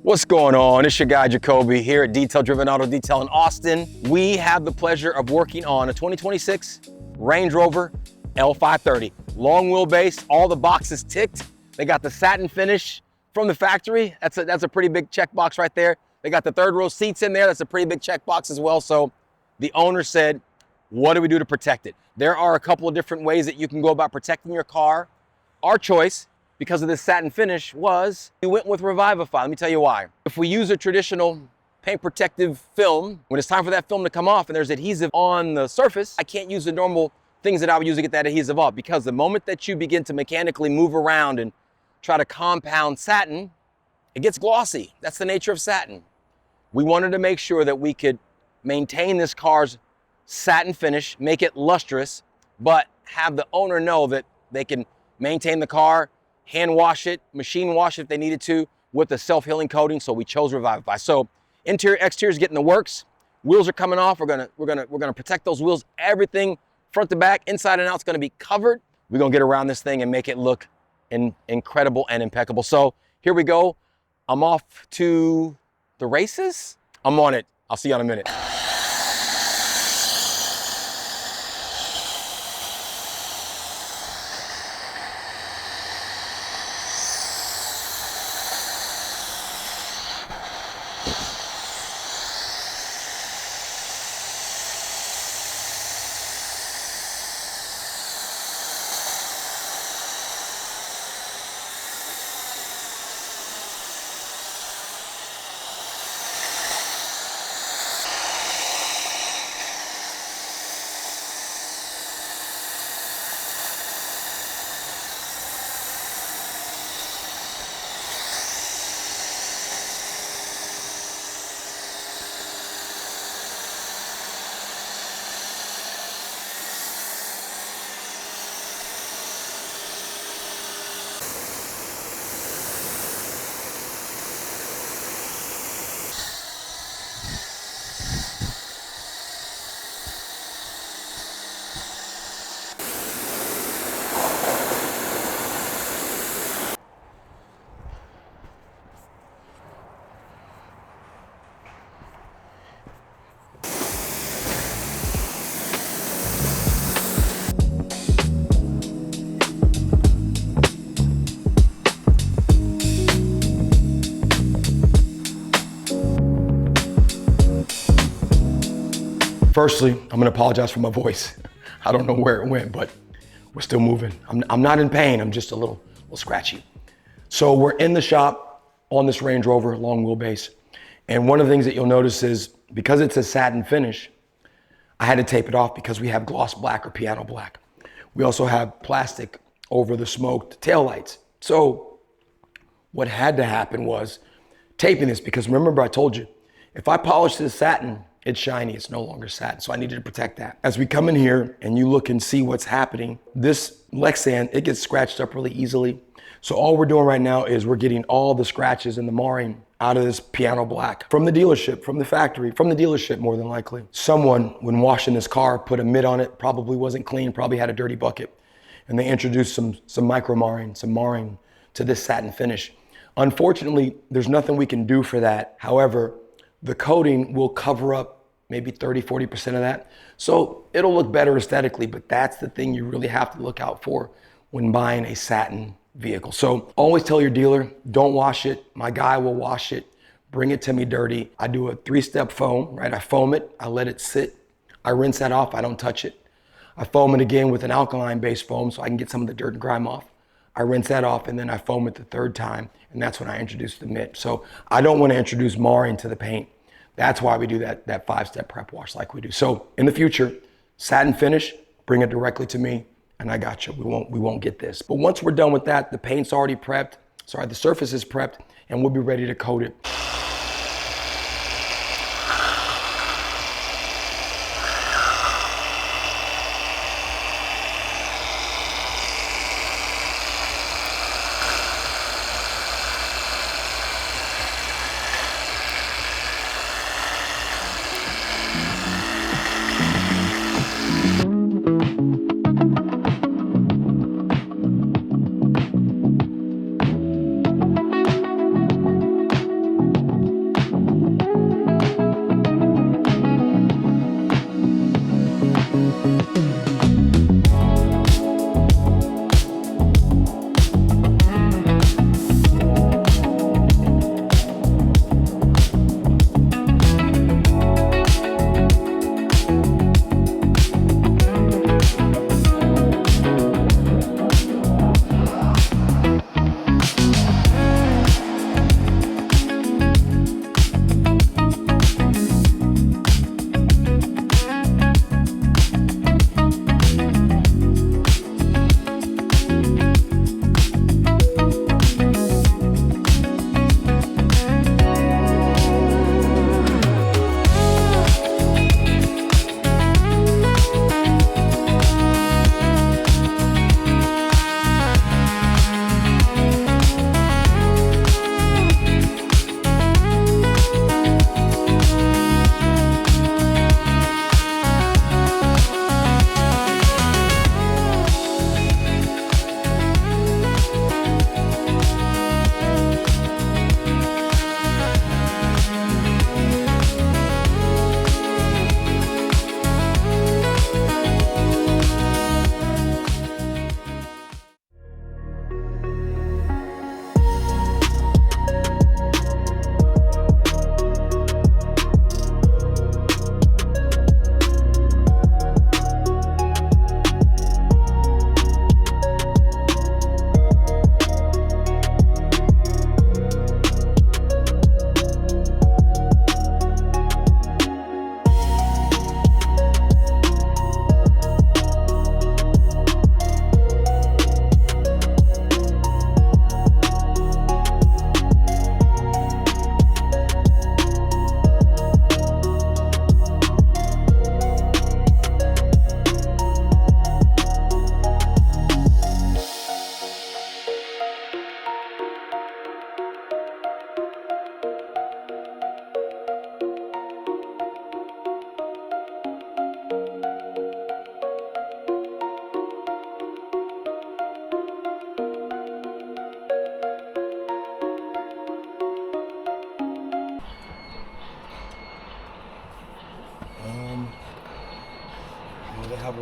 What's going on? It's your guy Jacoby here at Detail Driven Auto Detail in Austin. We have the pleasure of working on a 2026 Range Rover L530. Long wheelbase, all the boxes ticked. They got the satin finish from the factory. That's a pretty big checkbox right there. They got the third row seats in there. That's a pretty big checkbox as well. So the owner said, what do we do to protect it? There are a couple of different ways that you can go about protecting your car. Our choice, because of this satin finish, was we went with Revivify. Let me tell you why. If we use a traditional paint protective film, when it's time for that film to come off and there's adhesive on the surface, I can't use the normal things that I would use to get that adhesive off, because the moment that you begin to mechanically move around and try to compound satin, it gets glossy. That's the nature of satin. We wanted to make sure that we could maintain this car's satin finish, make it lustrous, but have the owner know that they can maintain the car, hand wash it, machine wash it if they needed to, with the self-healing coating. So we chose Revivify. So interior, exterior is getting the works. Wheels are coming off. We're gonna protect those wheels. Everything front to back, inside and out, is gonna be covered. We're gonna get around this thing and make it look incredible and impeccable. So here we go. I'm off to the races. I'm on it. I'll see you in a minute. Firstly, I'm gonna apologize for my voice. I don't know where it went, but we're still moving. I'm not in pain, I'm just a little scratchy. So we're in the shop on this Range Rover Long Wheelbase. And one of the things that you'll notice is, because it's a satin finish, I had to tape it off because we have gloss black or piano black. We also have plastic over the smoked taillights. So what had to happen was taping this, because remember I told you, if I polish this satin, it's shiny, it's no longer satin. So I needed to protect that. As we come in here and you look and see what's happening, this Lexan, it gets scratched up really easily. So all we're doing right now is we're getting all the scratches and the marring out of this piano black from the dealership, from the factory, from the dealership more than likely. Someone, when washing this car, put a mitt on it, probably wasn't clean, probably had a dirty bucket. And they introduced some micro marring, some marring to this satin finish. Unfortunately, there's nothing we can do for that. However, the coating will cover up maybe 30–40% of that. So it'll look better aesthetically, but that's the thing you really have to look out for when buying a satin vehicle. So always tell your dealer, don't wash it. My guy will wash it, bring it to me dirty. I do a 3-step foam, right? I foam it, I let it sit. I rinse that off, I don't touch it. I foam it again with an alkaline-based foam so I can get some of the dirt and grime off. I rinse that off, and then I foam it the third time, and that's when I introduce the mitt. So I don't want to introduce marring to the paint. That's why we do that 5-step prep wash like we do. So in the future, satin finish, bring it directly to me, and I got you. We won't get this. But once we're done with that, the paint's already prepped. Sorry, the surface is prepped, and we'll be ready to coat it.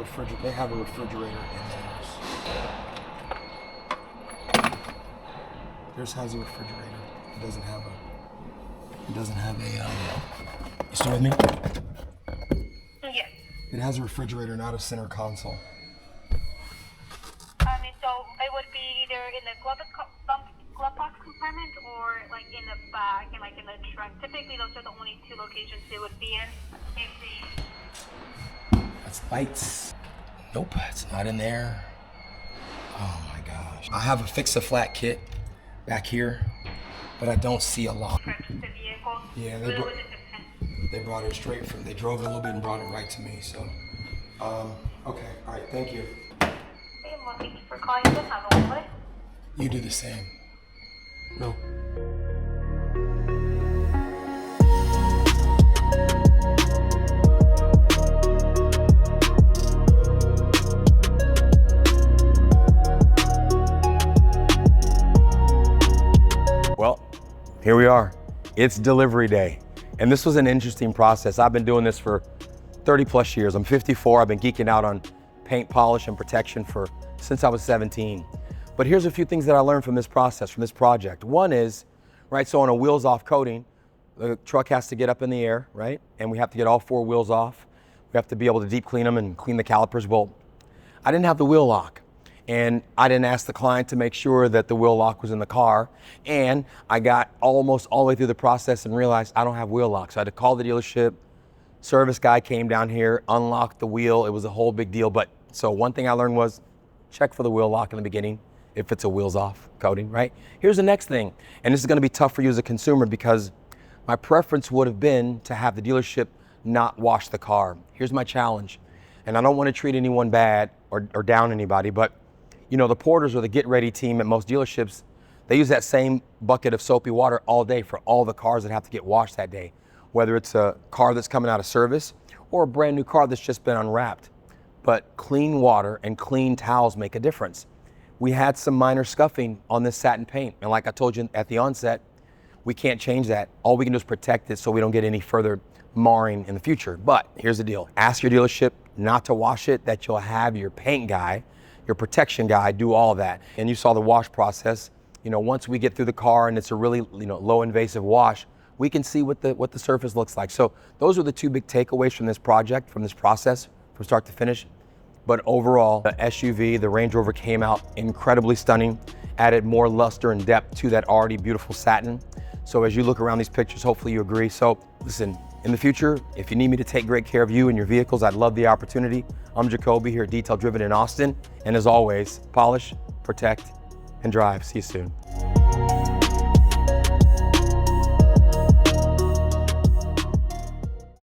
refrigerator. They have a refrigerator in theirs. Theirs has a refrigerator. It doesn't have a. You still with me? Yes. It has a refrigerator, not a center console. So it would be either in the glove box compartment or like in the back and like in the trunk. Typically, those are the only two locations it would be in. That's lights. Nope, it's not in there. Oh my gosh. I have a fix-a-flat kit back here, but I don't see a lock. The vehicle. Yeah, they brought it straight from. They drove it a little bit and brought it right to me. So, okay, all right, thank you. Well, thank you for calling us. Have a good day. You do the same. No. Well, here we are. It's delivery day. And this was an interesting process. I've been doing this for 30 plus years. I'm 54. I've been geeking out on paint polish and protection since I was 17. But here's a few things that I learned from this process, from this project. One is, right, so on a wheels off coating, the truck has to get up in the air, right? And we have to get all 4 wheels off. We have to be able to deep clean them and clean the calipers. Well, I didn't have the wheel lock. And I didn't ask the client to make sure that the wheel lock was in the car. And I got almost all the way through the process and realized I don't have wheel lock. So I had to call the dealership. Service guy came down here, unlocked the wheel. It was a whole big deal. But so one thing I learned was check for the wheel lock in the beginning if it's a wheels off coating, right? Here's the next thing. And this is gonna be tough for you as a consumer because my preference would have been to have the dealership not wash the car. Here's my challenge. And I don't want to treat anyone bad or down anybody, but you know, the porters or the get ready team at most dealerships, they use that same bucket of soapy water all day for all the cars that have to get washed that day, whether it's a car that's coming out of service or a brand new car that's just been unwrapped. But clean water and clean towels make a difference. We had some minor scuffing on this satin paint. And like I told you at the onset, we can't change that. All we can do is protect it so we don't get any further marring in the future. But here's the deal. Ask your dealership not to wash it, that you'll have your paint guy, your protection guy do all of that. And you saw the wash process. You know, once we get through the car and it's a really, low invasive wash, we can see what the surface looks like. So those are the 2 big takeaways from this project, from this process, from start to finish. But overall, the SUV, the Range Rover came out incredibly stunning, added more luster and depth to that already beautiful satin. So as you look around these pictures, hopefully you agree. So listen, in the future, if you need me to take great care of you and your vehicles, I'd love the opportunity. I'm Jacoby here at Detail Driven in Austin. And as always, polish, protect, and drive. See you soon.